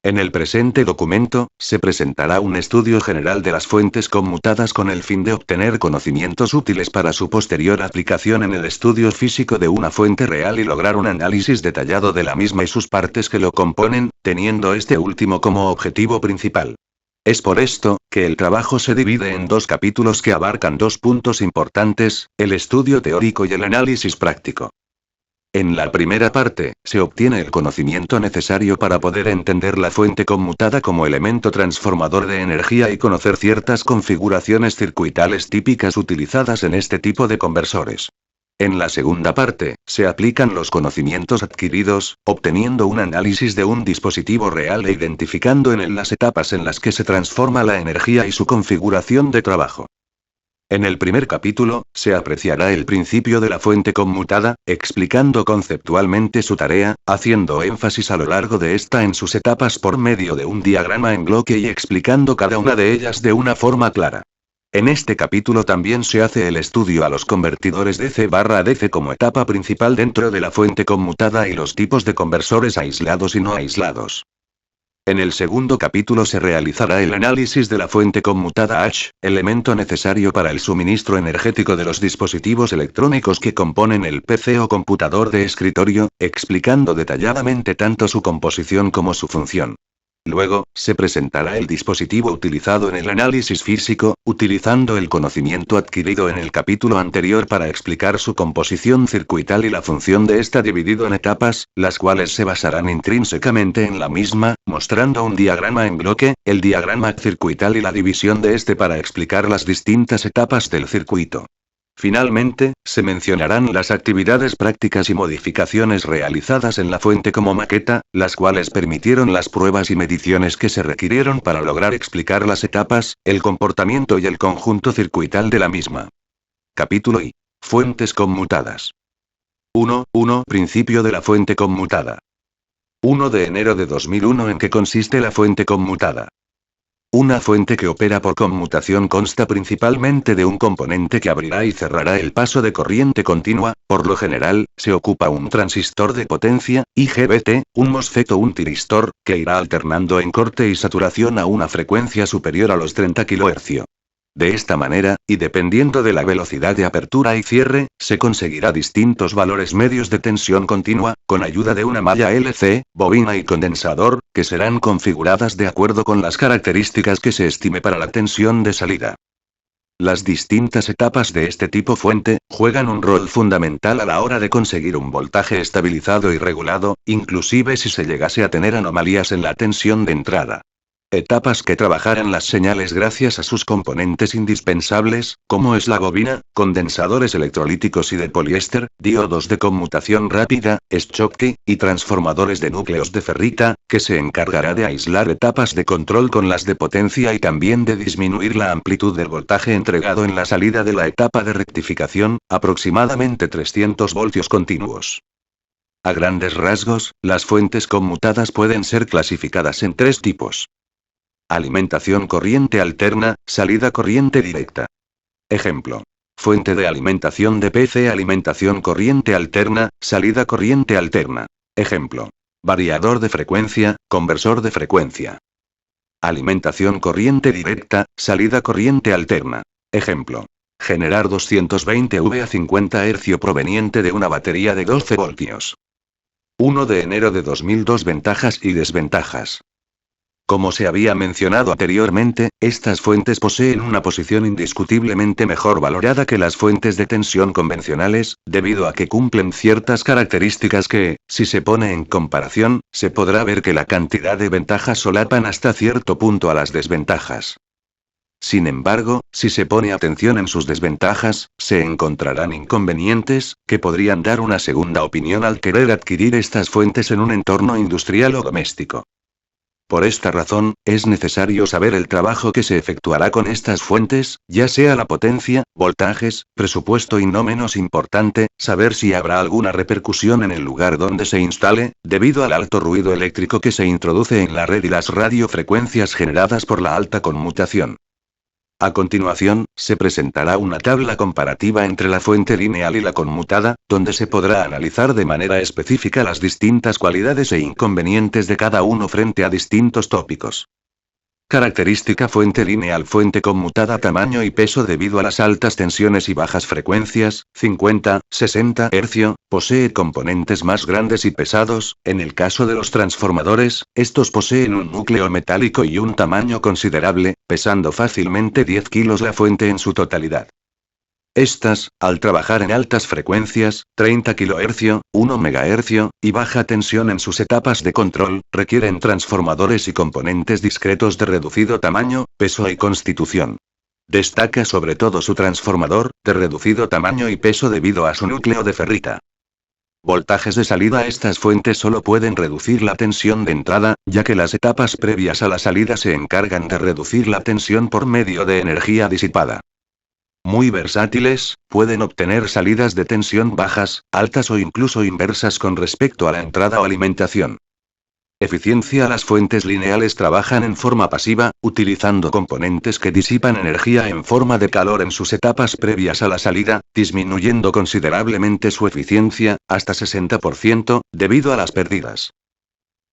En el presente documento, se presentará un estudio general de las fuentes conmutadas con el fin de obtener conocimientos útiles para su posterior aplicación en el estudio físico de una fuente real y lograr un análisis detallado de la misma y sus partes que lo componen, teniendo este último como objetivo principal. Es por esto, que el trabajo se divide en dos capítulos que abarcan dos puntos importantes, el estudio teórico y el análisis práctico. En la primera parte, se obtiene el conocimiento necesario para poder entender la fuente conmutada como elemento transformador de energía y conocer ciertas configuraciones circuitales típicas utilizadas en este tipo de conversores. En la segunda parte, se aplican los conocimientos adquiridos, obteniendo un análisis de un dispositivo real e identificando en él las etapas en las que se transforma la energía y su configuración de trabajo. En el primer capítulo, se apreciará el principio de la fuente conmutada, explicando conceptualmente su tarea, haciendo énfasis a lo largo de esta en sus etapas por medio de un diagrama en bloque y explicando cada una de ellas de una forma clara. En este capítulo también se hace el estudio a los convertidores DC/DC como etapa principal dentro de la fuente conmutada y los tipos de conversores aislados y no aislados. En el segundo capítulo se realizará el análisis de la fuente conmutada H, elemento necesario para el suministro energético de los dispositivos electrónicos que componen el PC o computador de escritorio, explicando detalladamente tanto su composición como su función. Luego, se presentará el dispositivo utilizado en el análisis físico, utilizando el conocimiento adquirido en el capítulo anterior para explicar su composición circuital y la función de esta dividido en etapas, las cuales se basarán intrínsecamente en la misma, mostrando un diagrama en bloque, el diagrama circuital y la división de este para explicar las distintas etapas del circuito. Finalmente, se mencionarán las actividades prácticas y modificaciones realizadas en la fuente como maqueta, las cuales permitieron las pruebas y mediciones que se requirieron para lograr explicar las etapas, el comportamiento y el conjunto circuital de la misma. Capítulo I. Fuentes conmutadas. 1. Principio de la fuente conmutada. 1 de enero de 2001. ¿En qué consiste la fuente conmutada? Una fuente que opera por conmutación consta principalmente de un componente que abrirá y cerrará el paso de corriente continua. Por lo general, se ocupa un transistor de potencia, IGBT, un MOSFET o un tiristor, que irá alternando en corte y saturación a una frecuencia superior a los 30 kHz. De esta manera, y dependiendo de la velocidad de apertura y cierre, se conseguirá distintos valores medios de tensión continua, con ayuda de una malla LC, bobina y condensador, que serán configuradas de acuerdo con las características que se estime para la tensión de salida. Las distintas etapas de este tipo fuente, juegan un rol fundamental a la hora de conseguir un voltaje estabilizado y regulado, inclusive si se llegase a tener anomalías en la tensión de entrada. Etapas que trabajarán las señales gracias a sus componentes indispensables, como es la bobina, condensadores electrolíticos y de poliéster, diodos de conmutación rápida, Schottky, y transformadores de núcleos de ferrita, que se encargará de aislar etapas de control con las de potencia y también de disminuir la amplitud del voltaje entregado en la salida de la etapa de rectificación, aproximadamente 300 voltios continuos. A grandes rasgos, las fuentes conmutadas pueden ser clasificadas en tres tipos. Alimentación corriente alterna, salida corriente directa. Ejemplo. Fuente de alimentación de PC, alimentación corriente alterna, salida corriente alterna. Ejemplo. Variador de frecuencia, conversor de frecuencia. Alimentación corriente directa, salida corriente alterna. Ejemplo. Generar 220 V a 50 Hz proveniente de una batería de 12 voltios. 1 de enero de 2002. Ventajas y desventajas. Como se había mencionado anteriormente, estas fuentes poseen una posición indiscutiblemente mejor valorada que las fuentes de tensión convencionales, debido a que cumplen ciertas características que, si se pone en comparación, se podrá ver que la cantidad de ventajas solapan hasta cierto punto a las desventajas. Sin embargo, si se pone atención en sus desventajas, se encontrarán inconvenientes, que podrían dar una segunda opinión al querer adquirir estas fuentes en un entorno industrial o doméstico. Por esta razón, es necesario saber el trabajo que se efectuará con estas fuentes, ya sea la potencia, voltajes, presupuesto y no menos importante, saber si habrá alguna repercusión en el lugar donde se instale, debido al alto ruido eléctrico que se introduce en la red y las radiofrecuencias generadas por la alta conmutación. A continuación, se presentará una tabla comparativa entre la fuente lineal y la conmutada, donde se podrá analizar de manera específica las distintas cualidades e inconvenientes de cada uno frente a distintos tópicos. Característica fuente lineal. Fuente conmutada. Tamaño y peso. Debido a las altas tensiones y bajas frecuencias, 50, 60 Hz, posee componentes más grandes y pesados. En el caso de los transformadores, estos poseen un núcleo metálico y un tamaño considerable, pesando fácilmente 10 kilos la fuente en su totalidad. Estas, al trabajar en altas frecuencias, 30 kHz, 1 MHz, y baja tensión en sus etapas de control, requieren transformadores y componentes discretos de reducido tamaño, peso y constitución. Destaca sobre todo su transformador, de reducido tamaño y peso debido a su núcleo de ferrita. Voltajes de salida. Estas fuentes solo pueden reducir la tensión de entrada, ya que las etapas previas a la salida se encargan de reducir la tensión por medio de energía disipada. Muy versátiles, pueden obtener salidas de tensión bajas, altas o incluso inversas con respecto a la entrada o alimentación. Eficiencia. Las fuentes lineales trabajan en forma pasiva, utilizando componentes que disipan energía en forma de calor en sus etapas previas a la salida, disminuyendo considerablemente su eficiencia, hasta 60%, debido a las pérdidas.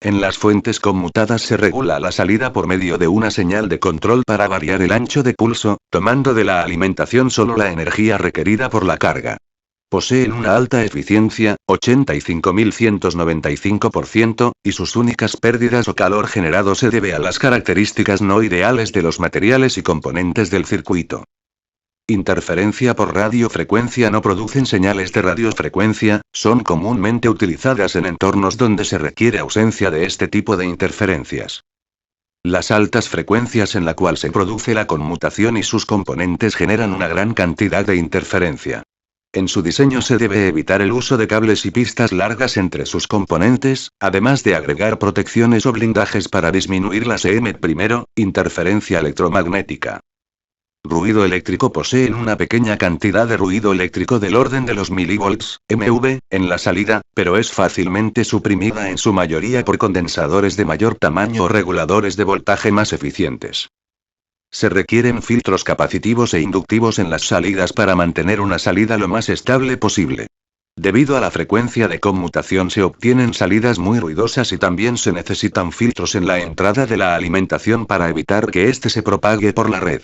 En las fuentes conmutadas se regula la salida por medio de una señal de control para variar el ancho de pulso, tomando de la alimentación solo la energía requerida por la carga. Poseen una alta eficiencia, 85.195%, y sus únicas pérdidas o calor generado se debe a las características no ideales de los materiales y componentes del circuito. Interferencia por radiofrecuencia. No producen señales de radiofrecuencia, son comúnmente utilizadas en entornos donde se requiere ausencia de este tipo de interferencias. Las altas frecuencias en la cual se produce la conmutación y sus componentes generan una gran cantidad de interferencia. En su diseño se debe evitar el uso de cables y pistas largas entre sus componentes, además de agregar protecciones o blindajes para disminuir las interferencia electromagnética. Ruido eléctrico. Poseen una pequeña cantidad de ruido eléctrico del orden de los milivolts, MV, en la salida, pero es fácilmente suprimida en su mayoría por condensadores de mayor tamaño o reguladores de voltaje más eficientes. Se requieren filtros capacitivos e inductivos en las salidas para mantener una salida lo más estable posible. Debido a la frecuencia de conmutación se obtienen salidas muy ruidosas y también se necesitan filtros en la entrada de la alimentación para evitar que éste se propague por la red.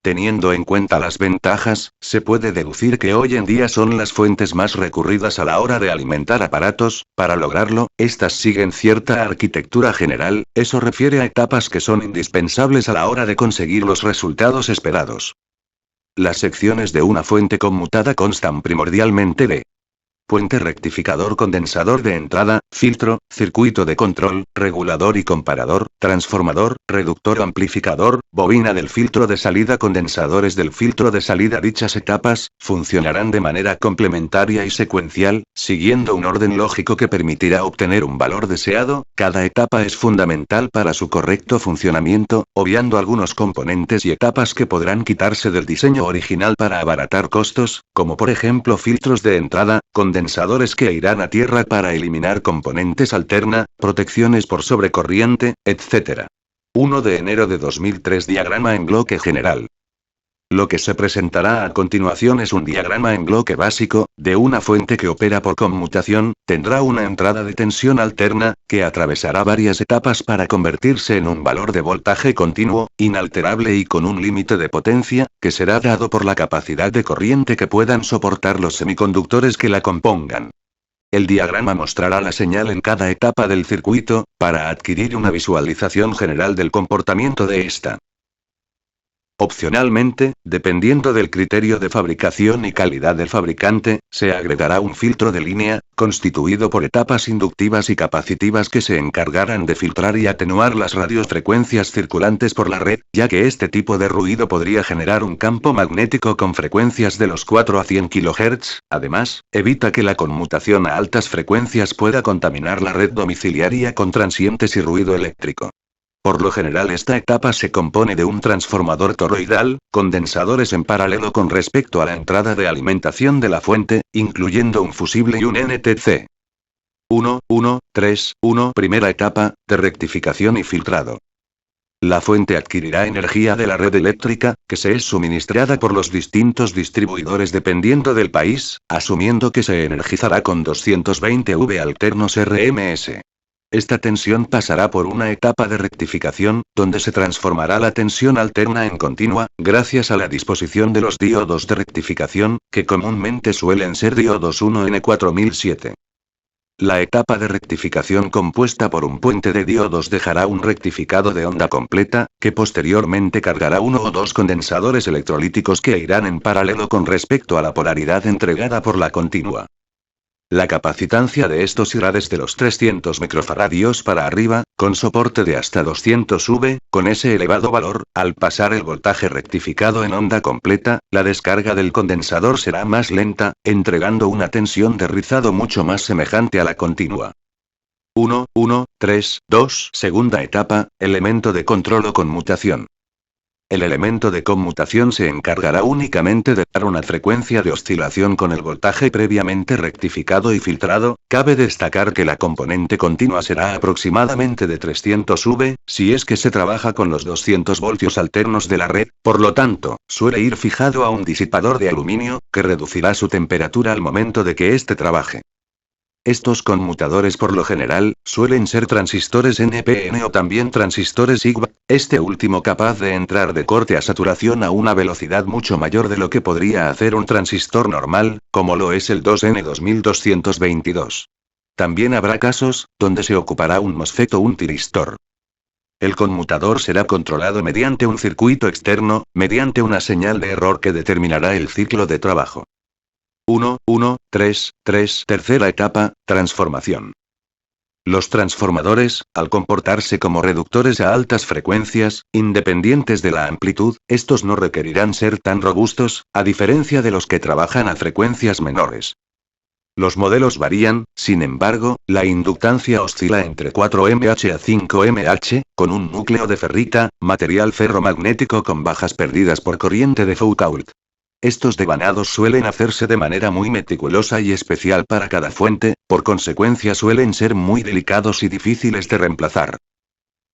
Teniendo en cuenta las ventajas, se puede deducir que hoy en día son las fuentes más recurridas a la hora de alimentar aparatos. Para lograrlo, estas siguen cierta arquitectura general, eso refiere a etapas que son indispensables a la hora de conseguir los resultados esperados. Las secciones de una fuente conmutada constan primordialmente de puente rectificador, condensador de entrada, filtro, circuito de control, regulador y comparador, transformador, reductor, amplificador, bobina del filtro de salida, condensadores del filtro de salida. Dichas etapas funcionarán de manera complementaria y secuencial, siguiendo un orden lógico que permitirá obtener un valor deseado. Cada etapa es fundamental para su correcto funcionamiento, obviando algunos componentes y etapas que podrán quitarse del diseño original para abaratar costos, como por ejemplo filtros de entrada, condensadores que irán a tierra para eliminar componentes alterna, protecciones por sobrecorriente, etc. 1 de enero de 2003. Diagrama en bloque general. Lo que se presentará a continuación es un diagrama en bloque básico, de una fuente que opera por conmutación. Tendrá una entrada de tensión alterna, que atravesará varias etapas para convertirse en un valor de voltaje continuo, inalterable y con un límite de potencia, que será dado por la capacidad de corriente que puedan soportar los semiconductores que la compongan. El diagrama mostrará la señal en cada etapa del circuito, para adquirir una visualización general del comportamiento de esta. Opcionalmente, dependiendo del criterio de fabricación y calidad del fabricante, se agregará un filtro de línea, constituido por etapas inductivas y capacitivas que se encargarán de filtrar y atenuar las radiofrecuencias circulantes por la red, ya que este tipo de ruido podría generar un campo magnético con frecuencias de los 4 a 100 kHz. Además, evita que la conmutación a altas frecuencias pueda contaminar la red domiciliaria con transientes y ruido eléctrico. Por lo general esta etapa se compone de un transformador toroidal, condensadores en paralelo con respecto a la entrada de alimentación de la fuente, incluyendo un fusible y un NTC. 1, 1, 3, 1. Primera etapa, de rectificación y filtrado. La fuente adquirirá energía de la red eléctrica, que se es suministrada por los distintos distribuidores dependiendo del país, asumiendo que se energizará con 220 V alternos RMS. Esta tensión pasará por una etapa de rectificación, donde se transformará la tensión alterna en continua, gracias a la disposición de los diodos de rectificación, que comúnmente suelen ser diodos 1N4007. La etapa de rectificación compuesta por un puente de diodos dejará un rectificado de onda completa, que posteriormente cargará uno o dos condensadores electrolíticos que irán en paralelo con respecto a la polaridad entregada por la continua. La capacitancia de estos irá desde los 300 microfaradios para arriba, con soporte de hasta 200 V, con ese elevado valor, al pasar el voltaje rectificado en onda completa, la descarga del condensador será más lenta, entregando una tensión de rizado mucho más semejante a la continua. 1, 1, 3, 2, segunda etapa, elemento de control o conmutación. El elemento de conmutación se encargará únicamente de dar una frecuencia de oscilación con el voltaje previamente rectificado y filtrado. Cabe destacar que la componente continua será aproximadamente de 300 V, si es que se trabaja con los 200 voltios alternos de la red, por lo tanto, suele ir fijado a un disipador de aluminio, que reducirá su temperatura al momento de que éste trabaje. Estos conmutadores por lo general, suelen ser transistores NPN o también transistores IGBT, este último capaz de entrar de corte a saturación a una velocidad mucho mayor de lo que podría hacer un transistor normal, como lo es el 2N2222. También habrá casos, donde se ocupará un MOSFET o un tiristor. El conmutador será controlado mediante un circuito externo, mediante una señal de error que determinará el ciclo de trabajo. 1, 1, 3, 3. Tercera etapa, transformación. Los transformadores, al comportarse como reductores a altas frecuencias, independientes de la amplitud, estos no requerirán ser tan robustos, a diferencia de los que trabajan a frecuencias menores. Los modelos varían, sin embargo, la inductancia oscila entre 4 mH a 5 mH, con un núcleo de ferrita, material ferromagnético con bajas pérdidas por corriente de Foucault. Estos devanados suelen hacerse de manera muy meticulosa y especial para cada fuente, por consecuencia suelen ser muy delicados y difíciles de reemplazar.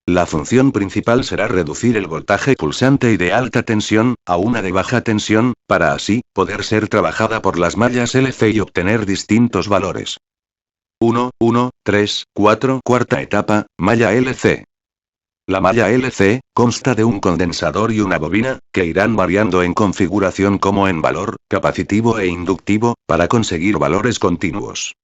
La función principal será reducir el voltaje pulsante y de alta tensión, a una de baja tensión, para así, poder ser trabajada por las mallas LC y obtener distintos valores. 1, 1, 3, 4. Cuarta etapa, malla LC. La malla LC, consta de un condensador y una bobina, que irán variando en configuración como en valor, capacitivo e inductivo, para conseguir valores continuos.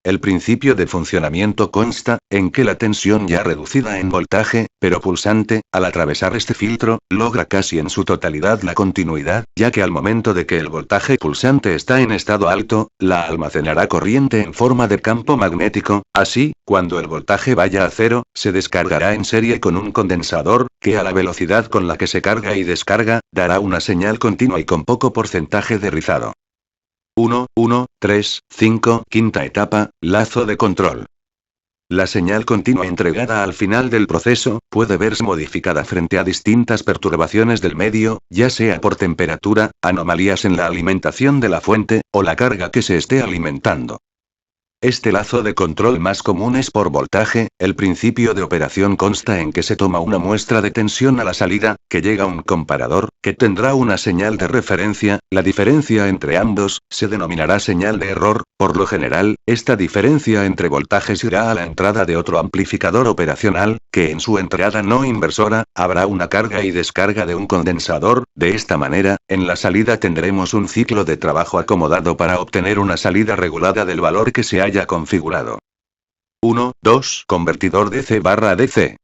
El principio de funcionamiento consta en que la tensión ya reducida en voltaje, pero pulsante, al atravesar este filtro, logra casi en su totalidad la continuidad, ya que al momento de que el voltaje pulsante está en estado alto, la almacenará corriente en forma de campo magnético. Así, cuando el voltaje vaya a cero, se descargará en serie con un condensador, que a la velocidad con la que se carga y descarga, dará una señal continua y con poco porcentaje de rizado. 1, 1, 3, 5. Quinta etapa, lazo de control. La señal continua entregada al final del proceso, puede verse modificada frente a distintas perturbaciones del medio, ya sea por temperatura, anomalías en la alimentación de la fuente, o la carga que se esté alimentando. Este lazo de control más común es por voltaje. El principio de operación consta en que se toma una muestra de tensión a la salida, que llega a un comparador, que tendrá una señal de referencia. La diferencia entre ambos se denominará señal de error. Por lo general, esta diferencia entre voltajes irá a la entrada de otro amplificador operacional, que en su entrada no inversora, habrá una carga y descarga de un condensador. De esta manera, en la salida tendremos un ciclo de trabajo acomodado para obtener una salida regulada del valor que se haya configurado. 1, 2. Convertidor DC/DC.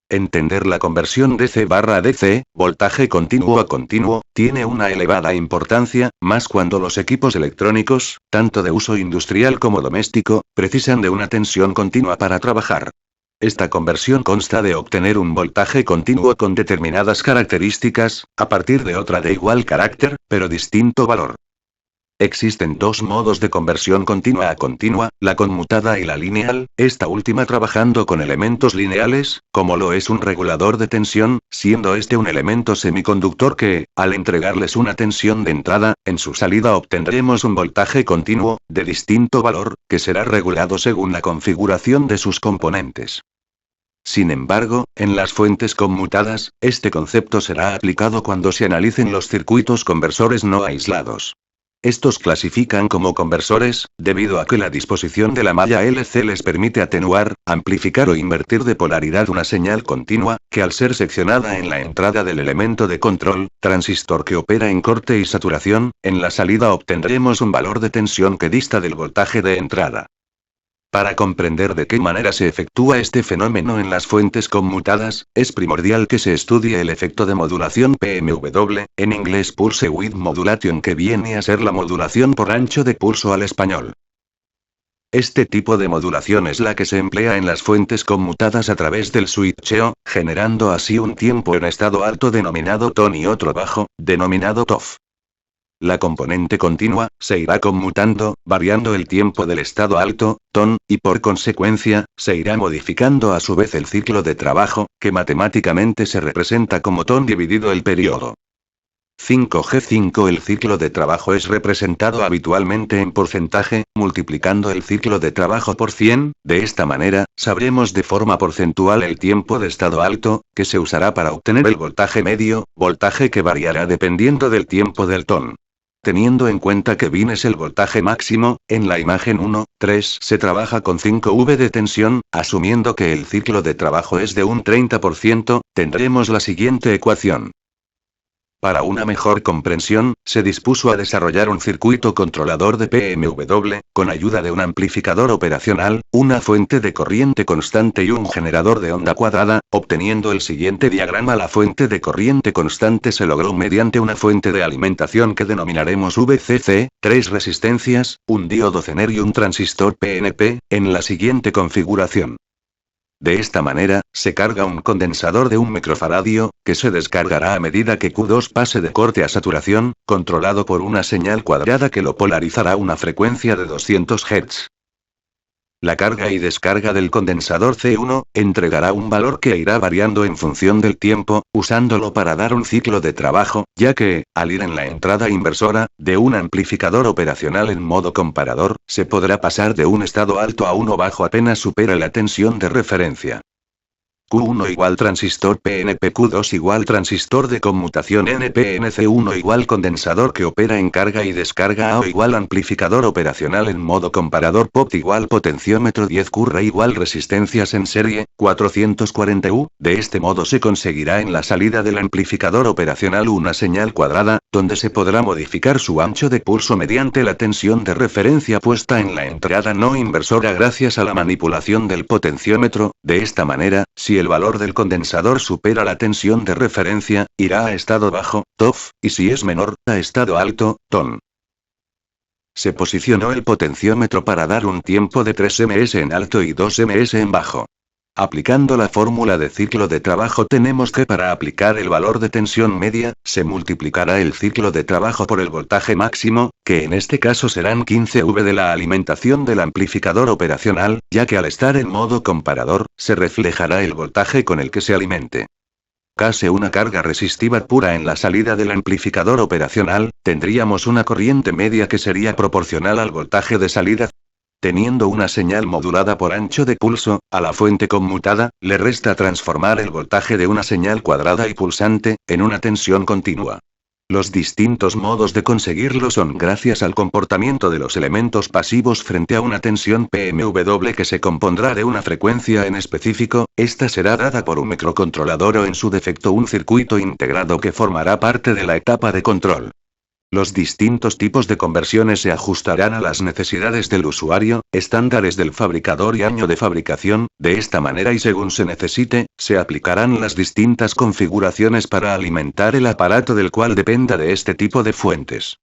Entender la conversión DC/DC, voltaje continuo a continuo, tiene una elevada importancia, más cuando los equipos electrónicos, tanto de uso industrial como doméstico, precisan de una tensión continua para trabajar. Esta conversión consta de obtener un voltaje continuo con determinadas características, a partir de otra de igual carácter, pero distinto valor. Existen dos modos de conversión continua a continua, la conmutada y la lineal, esta última trabajando con elementos lineales, como lo es un regulador de tensión, siendo este un elemento semiconductor que, al entregarles una tensión de entrada, en su salida obtendremos un voltaje continuo, de distinto valor, que será regulado según la configuración de sus componentes. Sin embargo, en las fuentes conmutadas, este concepto será aplicado cuando se analicen los circuitos conversores no aislados. Estos clasifican como conversores, debido a que la disposición de la malla LC les permite atenuar, amplificar o invertir de polaridad una señal continua, que al ser seccionada en la entrada del elemento de control, transistor que opera en corte y saturación, en la salida obtendremos un valor de tensión que dista del voltaje de entrada. Para comprender de qué manera se efectúa este fenómeno en las fuentes conmutadas, es primordial que se estudie el efecto de modulación PMW, en inglés Pulse Width Modulation, que viene a ser la modulación por ancho de pulso al español. Este tipo de modulación es la que se emplea en las fuentes conmutadas a través del switcheo, generando así un tiempo en estado alto denominado TON y otro bajo, denominado TOFF. La componente continua se irá conmutando, variando el tiempo del estado alto, TON, y por consecuencia, se irá modificando a su vez el ciclo de trabajo, que matemáticamente se representa como TON dividido el periodo. 5G5 El ciclo de trabajo es representado habitualmente en porcentaje, multiplicando el ciclo de trabajo por 100, de esta manera, sabremos de forma porcentual el tiempo de estado alto, que se usará para obtener el voltaje medio, voltaje que variará dependiendo del tiempo del TON. Teniendo en cuenta que VIN es el voltaje máximo, en la imagen 1.3 se trabaja con 5V de tensión, asumiendo que el ciclo de trabajo es de un 30%, tendremos la siguiente ecuación. Para una mejor comprensión, se dispuso a desarrollar un circuito controlador de PMW, con ayuda de un amplificador operacional, una fuente de corriente constante y un generador de onda cuadrada, obteniendo el siguiente diagrama. La fuente de corriente constante se logró mediante una fuente de alimentación que denominaremos VCC, 3 resistencias, un diodo Zener y un transistor PNP, en la siguiente configuración. De esta manera, se carga un condensador de 1 microfaradio, que se descargará a medida que Q2 pase de corte a saturación, controlado por una señal cuadrada que lo polarizará a una frecuencia de 200 Hz. La carga y descarga del condensador C1 entregará un valor que irá variando en función del tiempo, usándolo para dar un ciclo de trabajo, ya que, al ir en la entrada inversora, de un amplificador operacional en modo comparador, se podrá pasar de un estado alto a uno bajo apenas supera la tensión de referencia. Q1 igual transistor PNP, Q2 igual transistor de conmutación NPN, C1 igual condensador que opera en carga y descarga AO igual amplificador operacional en modo comparador, POT igual potenciómetro 10, curra igual resistencias en serie, 440U. De este modo se conseguirá en la salida del amplificador operacional una señal cuadrada, donde se podrá modificar su ancho de pulso mediante la tensión de referencia puesta en la entrada no inversora gracias a la manipulación del potenciómetro. De esta manera, si el valor del condensador supera la tensión de referencia, irá a estado bajo, TOFF, y si es menor, a estado alto, TON. Se posicionó el potenciómetro para dar un tiempo de 3 ms en alto y 2 ms en bajo. Aplicando la fórmula de ciclo de trabajo tenemos que para aplicar el valor de tensión media, se multiplicará el ciclo de trabajo por el voltaje máximo, que en este caso serán 15V de la alimentación del amplificador operacional, ya que al estar en modo comparador, se reflejará el voltaje con el que se alimente. Case una carga resistiva pura en la salida del amplificador operacional, tendríamos una corriente media que sería proporcional al voltaje de salida. Teniendo una señal modulada por ancho de pulso, a la fuente conmutada, le resta transformar el voltaje de una señal cuadrada y pulsante, en una tensión continua. Los distintos modos de conseguirlo son gracias al comportamiento de los elementos pasivos frente a una tensión PMW que se compondrá de una frecuencia en específico, esta será dada por un microcontrolador o en su defecto un circuito integrado que formará parte de la etapa de control. Los distintos tipos de conversiones se ajustarán a las necesidades del usuario, estándares del fabricador y año de fabricación. De esta manera y según se necesite, se aplicarán las distintas configuraciones para alimentar el aparato del cual dependa de este tipo de fuentes.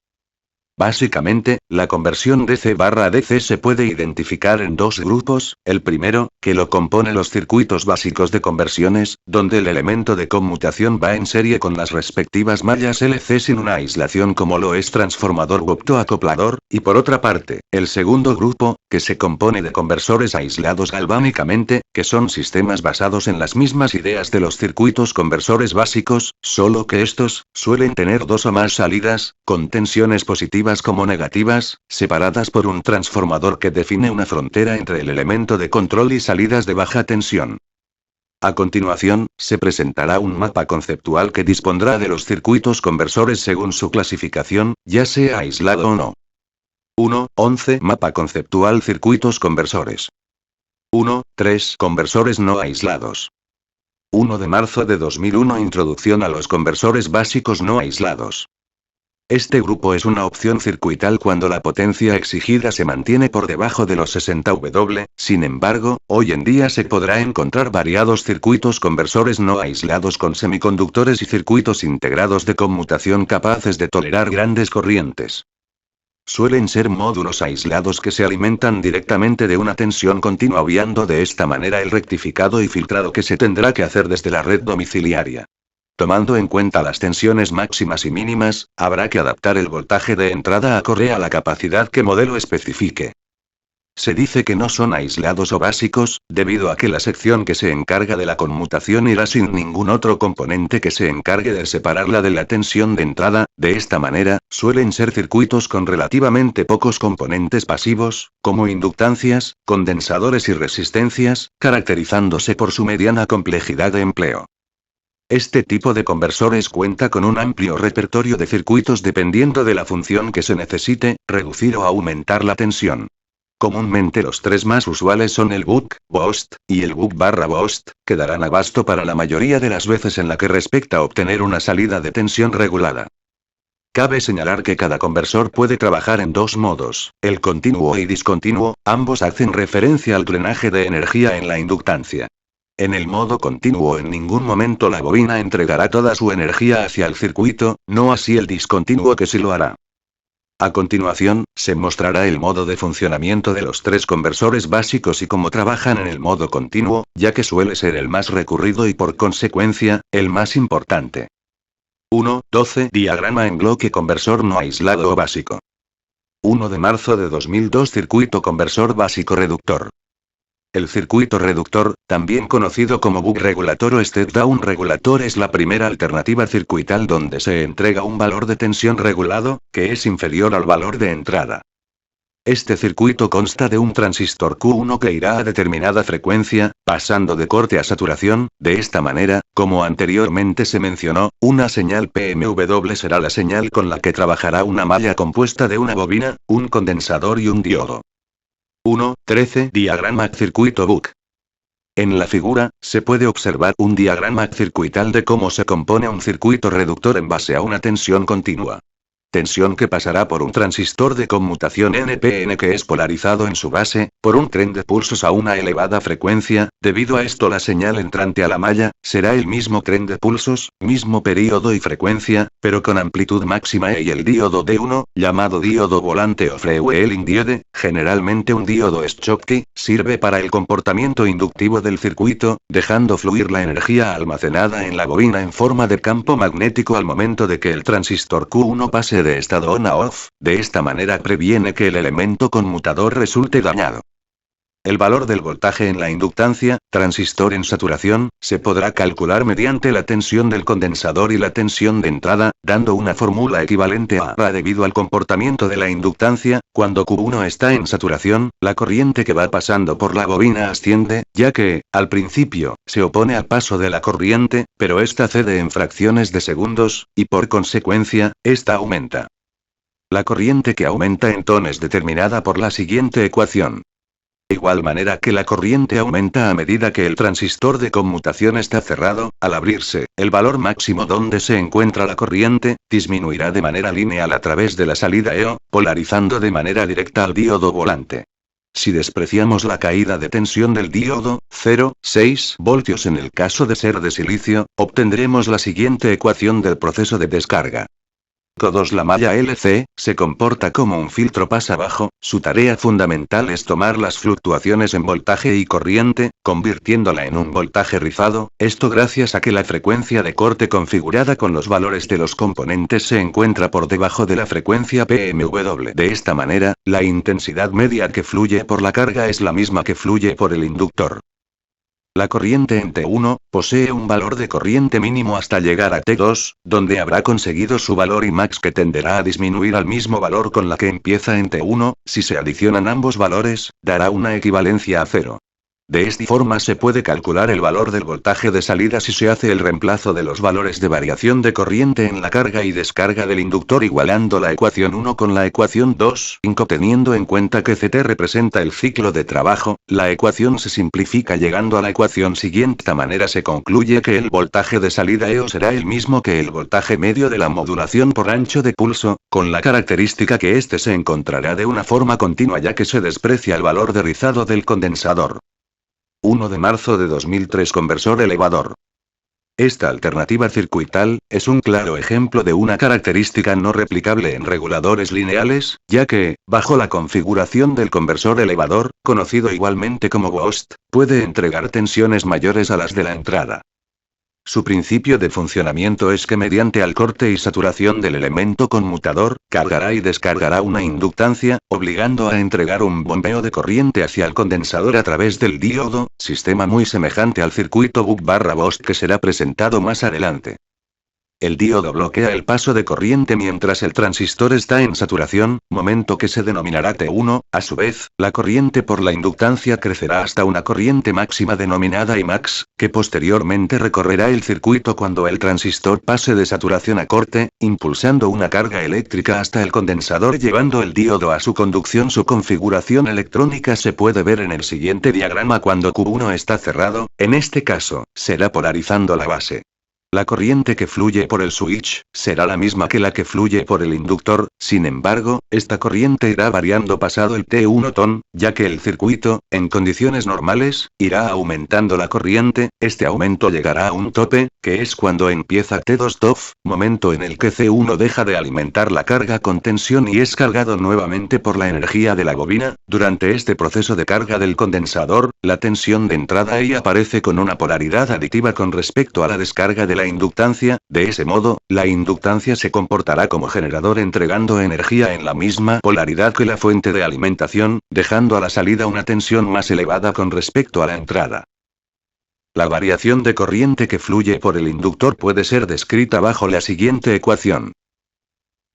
Básicamente, la conversión DC/DC se puede identificar en dos grupos: el primero, que lo compone los circuitos básicos de conversiones, donde el elemento de conmutación va en serie con las respectivas mallas LC sin una aislación como lo es transformador u optoacoplador, y por otra parte, el segundo grupo, que se compone de conversores aislados galvánicamente, que son sistemas basados en las mismas ideas de los circuitos conversores básicos, solo que estos suelen tener dos o más salidas, con tensiones positivas como negativas, separadas por un transformador que define una frontera entre el elemento de control y salidas de baja tensión. A continuación, se presentará un mapa conceptual que dispondrá de los circuitos conversores según su clasificación, ya sea aislado o no. 1.11 Mapa conceptual circuitos conversores. 1.3 Conversores no aislados. 1 de marzo de 2001 Introducción a los conversores básicos no aislados. Este grupo es una opción circuital cuando la potencia exigida se mantiene por debajo de los 60 W, sin embargo, hoy en día se podrá encontrar variados circuitos conversores no aislados con semiconductores y circuitos integrados de conmutación capaces de tolerar grandes corrientes. Suelen ser módulos aislados que se alimentan directamente de una tensión continua, obviando de esta manera el rectificado y filtrado que se tendrá que hacer desde la red domiciliaria. Tomando en cuenta las tensiones máximas y mínimas, habrá que adaptar el voltaje de entrada acorde a la capacidad que modelo especifique. Se dice que no son aislados o básicos, debido a que la sección que se encarga de la conmutación irá sin ningún otro componente que se encargue de separarla de la tensión de entrada. De esta manera, suelen ser circuitos con relativamente pocos componentes pasivos, como inductancias, condensadores y resistencias, caracterizándose por su mediana complejidad de empleo. Este tipo de conversores cuenta con un amplio repertorio de circuitos dependiendo de la función que se necesite, reducir o aumentar la tensión. Comúnmente los tres más usuales son el buck, boost, y el buck/boost, que darán abasto para la mayoría de las veces en la que respecta a obtener una salida de tensión regulada. Cabe señalar que cada conversor puede trabajar en dos modos, el continuo y discontinuo, ambos hacen referencia al drenaje de energía en la inductancia. En el modo continuo en ningún momento la bobina entregará toda su energía hacia el circuito, no así el discontinuo que sí lo hará. A continuación, se mostrará el modo de funcionamiento de los tres conversores básicos y cómo trabajan en el modo continuo, ya que suele ser el más recurrido y por consecuencia, el más importante. 1.12 Diagrama en bloque conversor no aislado o básico. 1 de marzo de 2002 Circuito conversor básico reductor. El circuito reductor, también conocido como buck regulator o step-down regulator, es la primera alternativa circuital donde se entrega un valor de tensión regulado, que es inferior al valor de entrada. Este circuito consta de un transistor Q1 que irá a determinada frecuencia, pasando de corte a saturación. De esta manera, como anteriormente se mencionó, una señal PMW será la señal con la que trabajará una malla compuesta de una bobina, un condensador y un diodo. 1.13 Diagrama circuito buck. En la figura, se puede observar un diagrama circuital de cómo se compone un circuito reductor en base a una tensión continua. Tensión que pasará por un transistor de conmutación NPN que es polarizado en su base, por un tren de pulsos a una elevada frecuencia. Debido a esto la señal entrante a la malla, será el mismo tren de pulsos, mismo período y frecuencia, pero con amplitud máxima y el diodo D1, llamado diodo volante o freewheeling diode, generalmente un diodo Schottky, sirve para el comportamiento inductivo del circuito, dejando fluir la energía almacenada en la bobina en forma de campo magnético al momento de que el transistor Q1 pase de estado on a off. De esta manera previene que el elemento conmutador resulte dañado. El valor del voltaje en la inductancia, transistor en saturación, se podrá calcular mediante la tensión del condensador y la tensión de entrada, dando una fórmula equivalente a A debido al comportamiento de la inductancia. Cuando Q1 está en saturación, la corriente que va pasando por la bobina asciende, ya que, al principio, se opone al paso de la corriente, pero esta cede en fracciones de segundos, y por consecuencia, esta aumenta. La corriente que aumenta en tono es determinada por la siguiente ecuación. De igual manera que la corriente aumenta a medida que el transistor de conmutación está cerrado, al abrirse, el valor máximo donde se encuentra la corriente, disminuirá de manera lineal a través de la salida EO, polarizando de manera directa al diodo volante. Si despreciamos la caída de tensión del diodo, 0,6 voltios en el caso de ser de silicio, obtendremos la siguiente ecuación del proceso de descarga. CO2 La malla LC, se comporta como un filtro pasa abajo, su tarea fundamental es tomar las fluctuaciones en voltaje y corriente, convirtiéndola en un voltaje rizado, esto gracias a que la frecuencia de corte configurada con los valores de los componentes se encuentra por debajo de la frecuencia PMW. De esta manera, la intensidad media que fluye por la carga es la misma que fluye por el inductor. La corriente en T1, posee un valor de corriente mínimo hasta llegar a T2, donde habrá conseguido su valor Imax que tenderá a disminuir al mismo valor con la que empieza en T1, si se adicionan ambos valores, dará una equivalencia a 0. De esta forma se puede calcular el valor del voltaje de salida si se hace el reemplazo de los valores de variación de corriente en la carga y descarga del inductor igualando la ecuación 1 con la ecuación 2, teniendo en cuenta que CT representa el ciclo de trabajo, la ecuación se simplifica llegando a la ecuación siguiente. De esta manera se concluye que el voltaje de salida EO será el mismo que el voltaje medio de la modulación por ancho de pulso, con la característica que éste se encontrará de una forma continua ya que se desprecia el valor de rizado del condensador. 1 de marzo de 2003 Conversor elevador. Esta alternativa circuital es un claro ejemplo de una característica no replicable en reguladores lineales, ya que, bajo la configuración del conversor elevador, conocido igualmente como boost, puede entregar tensiones mayores a las de la entrada. Su principio de funcionamiento es que mediante al corte y saturación del elemento conmutador, cargará y descargará una inductancia, obligando a entregar un bombeo de corriente hacia el condensador a través del diodo, sistema muy semejante al circuito buck/boost que será presentado más adelante. El diodo bloquea el paso de corriente mientras el transistor está en saturación, momento que se denominará T1, a su vez, la corriente por la inductancia crecerá hasta una corriente máxima denominada Imax, que posteriormente recorrerá el circuito cuando el transistor pase de saturación a corte, impulsando una carga eléctrica hasta el condensador llevando el diodo a su conducción. Su configuración electrónica se puede ver en el siguiente diagrama cuando Q1 está cerrado, en este caso, será polarizando la base. La corriente que fluye por el switch, será la misma que la que fluye por el inductor, sin embargo, esta corriente irá variando pasado el T1 ton, ya que el circuito, en condiciones normales, irá aumentando la corriente, este aumento llegará a un tope, que es cuando empieza T2 TOF, momento en el que C1 deja de alimentar la carga con tensión y es cargado nuevamente por la energía de la bobina. Durante este proceso de carga del condensador, la tensión de entrada ahí aparece con una polaridad aditiva con respecto a la descarga de la inductancia, de ese modo, la inductancia se comportará como generador entregando energía en la misma polaridad que la fuente de alimentación, dejando a la salida una tensión más elevada con respecto a la entrada. La variación de corriente que fluye por el inductor puede ser descrita bajo la siguiente ecuación.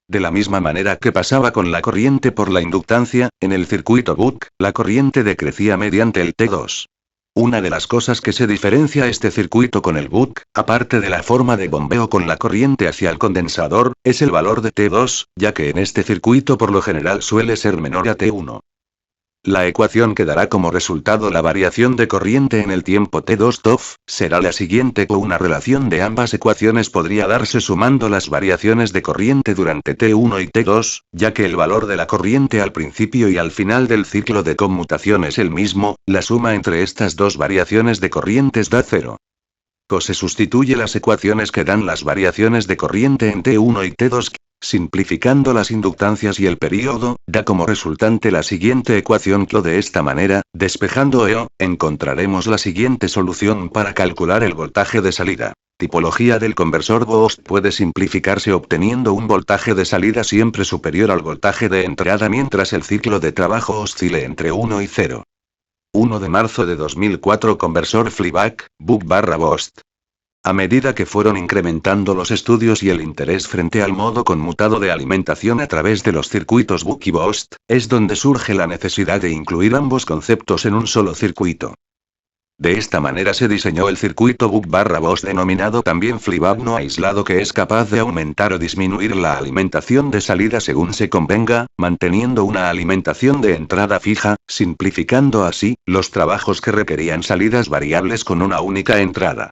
De la misma manera que pasaba con la corriente por la inductancia, en el circuito Buck, la corriente decrecía mediante el T2. Una de las cosas que se diferencia este circuito con el Buck, aparte de la forma de bombeo con la corriente hacia el condensador, es el valor de T2, ya que en este circuito por lo general suele ser menor a T1. La ecuación que dará como resultado la variación de corriente en el tiempo T2 TOF, será la siguiente. Una relación de ambas ecuaciones podría darse sumando las variaciones de corriente durante T1 y T2, ya que el valor de la corriente al principio y al final del ciclo de conmutación es el mismo, la suma entre estas dos variaciones de corrientes da 0. Se sustituye las ecuaciones que dan las variaciones de corriente en T1 y T2, simplificando las inductancias y el período, da como resultante la siguiente ecuación. De esta manera, despejando EO, encontraremos la siguiente solución para calcular el voltaje de salida. Tipología del conversor boost puede simplificarse obteniendo un voltaje de salida siempre superior al voltaje de entrada mientras el ciclo de trabajo oscile entre 1 y 0. 1 de marzo de 2004 Conversor Flyback, Buck/boost. A medida que fueron incrementando los estudios y el interés frente al modo conmutado de alimentación a través de los circuitos Buck y Boost, es donde surge la necesidad de incluir ambos conceptos en un solo circuito. De esta manera se diseñó el circuito Buck/boost denominado también Flyback no aislado, que es capaz de aumentar o disminuir la alimentación de salida según se convenga, manteniendo una alimentación de entrada fija, simplificando así los trabajos que requerían salidas variables con una única entrada.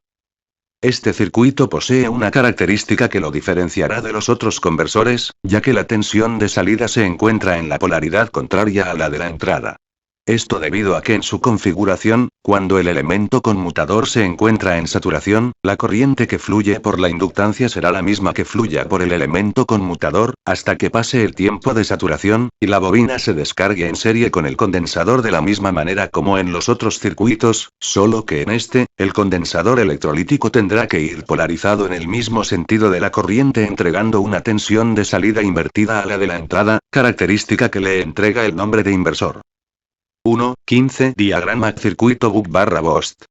Este circuito posee una característica que lo diferenciará de los otros conversores, ya que la tensión de salida se encuentra en la polaridad contraria a la de la entrada. Esto debido a que en su configuración, cuando el elemento conmutador se encuentra en saturación, la corriente que fluye por la inductancia será la misma que fluya por el elemento conmutador, hasta que pase el tiempo de saturación, y la bobina se descargue en serie con el condensador de la misma manera como en los otros circuitos, solo que en este, el condensador electrolítico tendrá que ir polarizado en el mismo sentido de la corriente entregando una tensión de salida invertida a la de la entrada, característica que le entrega el nombre de inversor. 1.15 Diagrama circuito Buck/boost.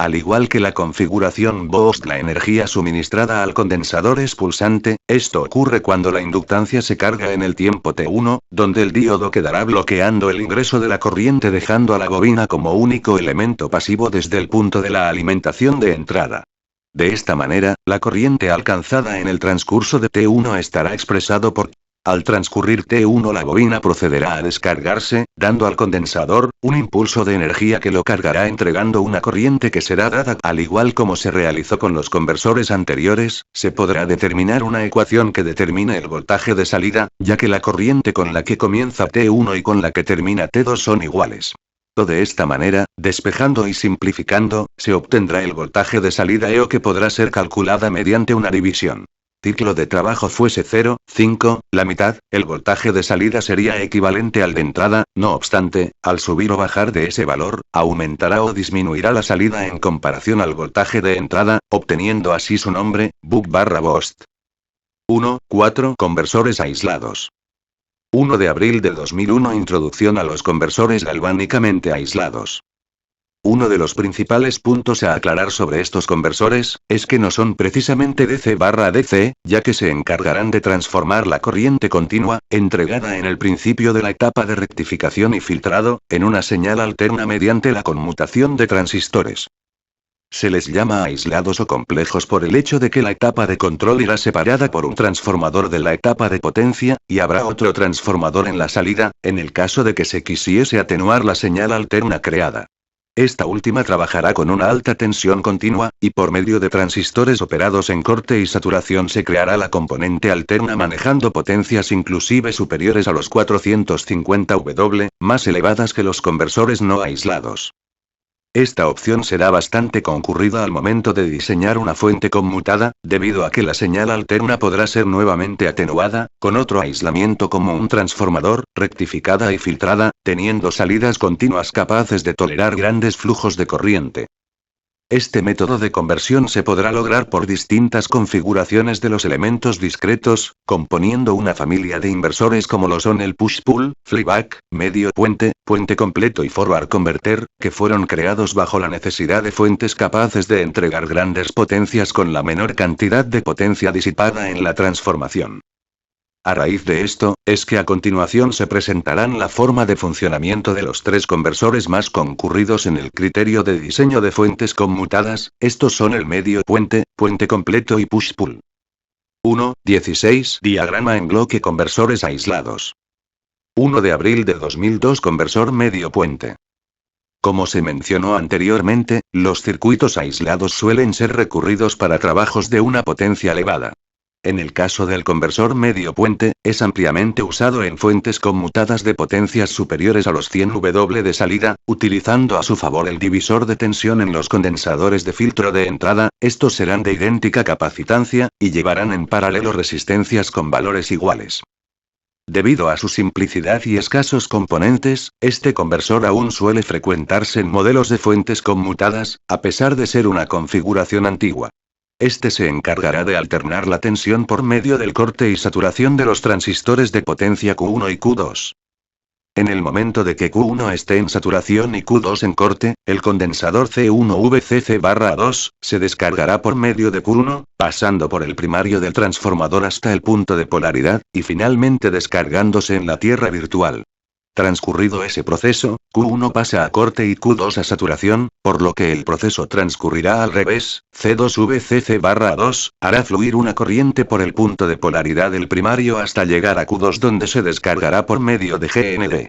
Al igual que la configuración Boost, la energía suministrada al condensador es pulsante. Esto ocurre cuando la inductancia se carga en el tiempo T1, donde el diodo quedará bloqueando el ingreso de la corriente, dejando a la bobina como único elemento pasivo desde el punto de la alimentación de entrada. De esta manera, la corriente alcanzada en el transcurso de T1 estará expresado por... Al transcurrir T1, la bobina procederá a descargarse, dando al condensador un impulso de energía que lo cargará, entregando una corriente que será dada. Al igual como se realizó con los conversores anteriores, se podrá determinar una ecuación que determine el voltaje de salida, ya que la corriente con la que comienza T1 y con la que termina T2 son iguales. De esta manera, despejando y simplificando, se obtendrá el voltaje de salida EO, que podrá ser calculada mediante una división. Ciclo de trabajo fuese 0,5, la mitad, el voltaje de salida sería equivalente al de entrada. No obstante, al subir o bajar de ese valor, aumentará o disminuirá la salida en comparación al voltaje de entrada, obteniendo así su nombre, buck/boost. 1. 4. Conversores aislados. 1 de abril de 2001. Introducción a los conversores galvánicamente aislados. Uno de los principales puntos a aclarar sobre estos conversores, es que no son precisamente DC/DC, ya que se encargarán de transformar la corriente continua, entregada en el principio de la etapa de rectificación y filtrado, en una señal alterna mediante la conmutación de transistores. Se les llama aislados o complejos por el hecho de que la etapa de control irá separada por un transformador de la etapa de potencia, y habrá otro transformador en la salida, en el caso de que se quisiese atenuar la señal alterna creada. Esta última trabajará con una alta tensión continua, y por medio de transistores operados en corte y saturación se creará la componente alterna manejando potencias inclusive superiores a los 450 W, más elevadas que los conversores no aislados. Esta opción será bastante concurrida al momento de diseñar una fuente conmutada, debido a que la señal alterna podrá ser nuevamente atenuada, con otro aislamiento como un transformador, rectificada y filtrada, teniendo salidas continuas capaces de tolerar grandes flujos de corriente. Este método de conversión se podrá lograr por distintas configuraciones de los elementos discretos, componiendo una familia de inversores como lo son el push-pull, flyback, medio puente, puente completo y forward converter, que fueron creados bajo la necesidad de fuentes capaces de entregar grandes potencias con la menor cantidad de potencia disipada en la transformación. A raíz de esto, es que a continuación se presentarán la forma de funcionamiento de los tres conversores más concurridos en el criterio de diseño de fuentes conmutadas. Estos son el medio puente, puente completo y push-pull. 1. 16. Diagrama en bloque conversores aislados. 1 de abril de 2002. Conversor medio puente. Como se mencionó anteriormente, los circuitos aislados suelen ser recurridos para trabajos de una potencia elevada. En el caso del conversor medio puente, es ampliamente usado en fuentes conmutadas de potencias superiores a los 100 W de salida, utilizando a su favor el divisor de tensión en los condensadores de filtro de entrada. Estos serán de idéntica capacitancia, y llevarán en paralelo resistencias con valores iguales. Debido a su simplicidad y escasos componentes, este conversor aún suele frecuentarse en modelos de fuentes conmutadas, a pesar de ser una configuración antigua. Este se encargará de alternar la tensión por medio del corte y saturación de los transistores de potencia Q1 y Q2. En el momento de que Q1 esté en saturación y Q2 en corte, el condensador C1VCC/2 se descargará por medio de Q1, pasando por el primario del transformador hasta el punto de polaridad, y finalmente descargándose en la tierra virtual. Transcurrido ese proceso, Q1 pasa a corte y Q2 a saturación, por lo que el proceso transcurrirá al revés. C2VCC/2 hará fluir una corriente por el punto de polaridad del primario hasta llegar a Q2, donde se descargará por medio de GND.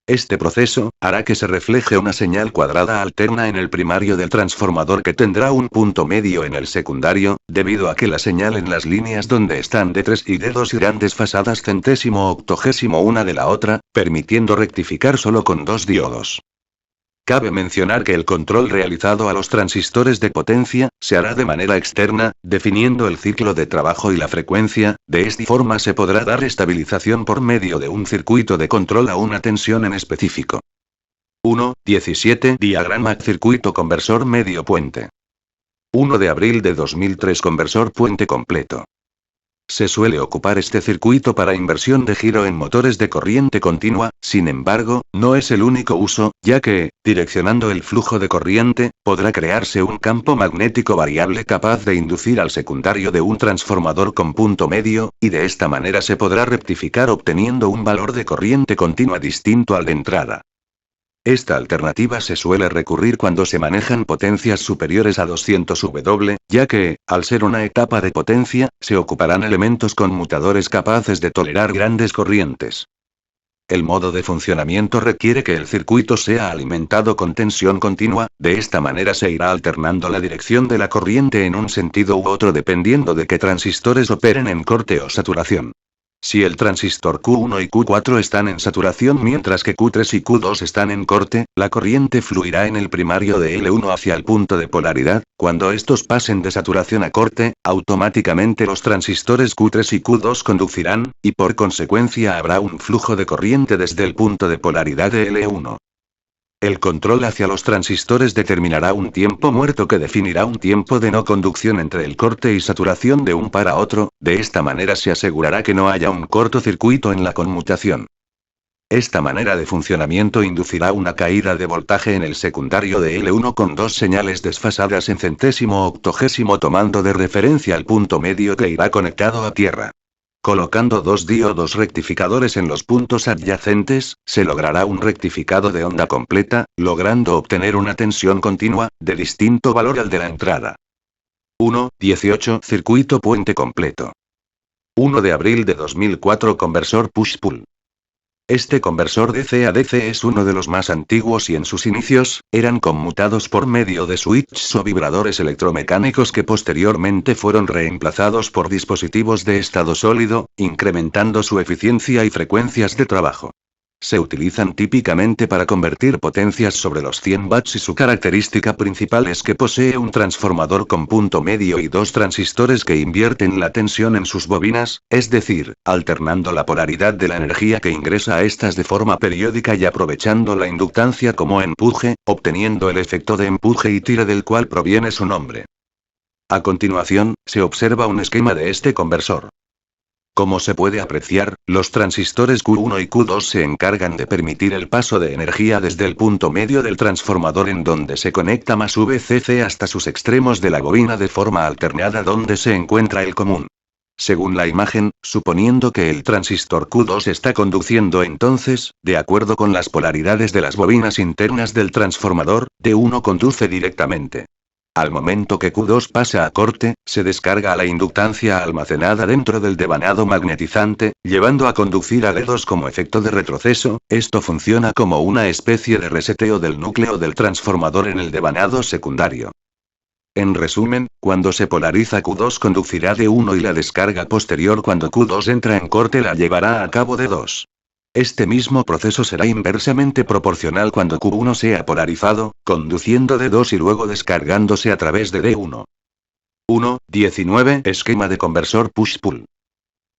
Este proceso hará que se refleje una señal cuadrada alterna en el primario del transformador, que tendrá un punto medio en el secundario, debido a que la señal en las líneas donde están D3 y D2 irán desfasadas centésimo octogésimo una de la otra, permitiendo rectificar solo con dos diodos. Cabe mencionar que el control realizado a los transistores de potencia se hará de manera externa, definiendo el ciclo de trabajo y la frecuencia. De esta forma se podrá dar estabilización por medio de un circuito de control a una tensión en específico. 1. 17. Diagrama circuito conversor medio puente. 1 de abril de 2003. Conversor puente completo. Se suele ocupar este circuito para inversión de giro en motores de corriente continua, sin embargo, no es el único uso, ya que, direccionando el flujo de corriente, podrá crearse un campo magnético variable capaz de inducir al secundario de un transformador con punto medio, y de esta manera se podrá rectificar obteniendo un valor de corriente continua distinto al de entrada. Esta alternativa se suele recurrir cuando se manejan potencias superiores a 200 W, ya que, al ser una etapa de potencia, se ocuparán elementos conmutadores capaces de tolerar grandes corrientes. El modo de funcionamiento requiere que el circuito sea alimentado con tensión continua, de esta manera se irá alternando la dirección de la corriente en un sentido u otro dependiendo de qué transistores operen en corte o saturación. Si el transistor Q1 y Q4 están en saturación mientras que Q3 y Q2 están en corte, la corriente fluirá en el primario de L1 hacia el punto de polaridad. Cuando estos pasen de saturación a corte, automáticamente los transistores Q3 y Q2 conducirán, y por consecuencia habrá un flujo de corriente desde el punto de polaridad de L1. El control hacia los transistores determinará un tiempo muerto que definirá un tiempo de no conducción entre el corte y saturación de un par a otro, de esta manera se asegurará que no haya un cortocircuito en la conmutación. Esta manera de funcionamiento inducirá una caída de voltaje en el secundario de L1 con dos señales desfasadas en centésimo octogésimo tomando de referencia al punto medio que irá conectado a tierra. Colocando dos diodos rectificadores en los puntos adyacentes, se logrará un rectificado de onda completa, logrando obtener una tensión continua, de distinto valor al de la entrada. 1.18 Circuito puente completo. 1 de abril de 2004 Conversor push-pull. Este conversor DC a DC es uno de los más antiguos y en sus inicios, eran conmutados por medio de switches o vibradores electromecánicos que posteriormente fueron reemplazados por dispositivos de estado sólido, incrementando su eficiencia y frecuencias de trabajo. Se utilizan típicamente para convertir potencias sobre los 100 watts y su característica principal es que posee un transformador con punto medio y dos transistores que invierten la tensión en sus bobinas, es decir, alternando la polaridad de la energía que ingresa a estas de forma periódica y aprovechando la inductancia como empuje, obteniendo el efecto de empuje y tire del cual proviene su nombre. A continuación, se observa un esquema de este conversor. Como se puede apreciar, los transistores Q1 y Q2 se encargan de permitir el paso de energía desde el punto medio del transformador en donde se conecta más VCC hasta sus extremos de la bobina de forma alternada donde se encuentra el común. Según la imagen, suponiendo que el transistor Q2 está conduciendo entonces, de acuerdo con las polaridades de las bobinas internas del transformador, D1 conduce directamente. Al momento que Q2 pasa a corte, se descarga la inductancia almacenada dentro del devanado magnetizante, llevando a conducir a D2 como efecto de retroceso. Esto funciona como una especie de reseteo del núcleo del transformador en el devanado secundario. En resumen, cuando se polariza Q2 conducirá D1 y la descarga posterior cuando Q2 entra en corte la llevará a cabo D2. Este mismo proceso será inversamente proporcional cuando Q1 sea polarizado, conduciendo D2 y luego descargándose a través de D1. 1.19 Esquema de conversor push-pull.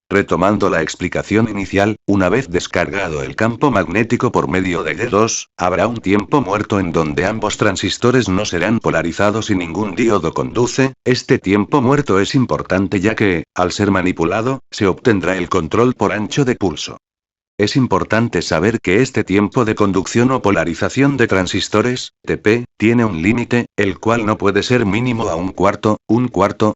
Retomando la explicación inicial, una vez descargado el campo magnético por medio de D2, habrá un tiempo muerto en donde ambos transistores no serán polarizados y ningún diodo conduce. Este tiempo muerto es importante ya que, al ser manipulado, se obtendrá el control por ancho de pulso. Es importante saber que este tiempo de conducción o polarización de transistores, TP, tiene un límite, el cual no puede ser mínimo a un cuarto,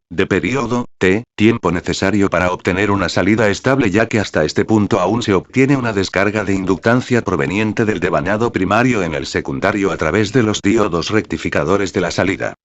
de periodo, T, tiempo necesario para obtener una salida estable ya que hasta este punto aún se obtiene una descarga de inductancia proveniente del devanado primario en el secundario a través de los diodos rectificadores de la salida.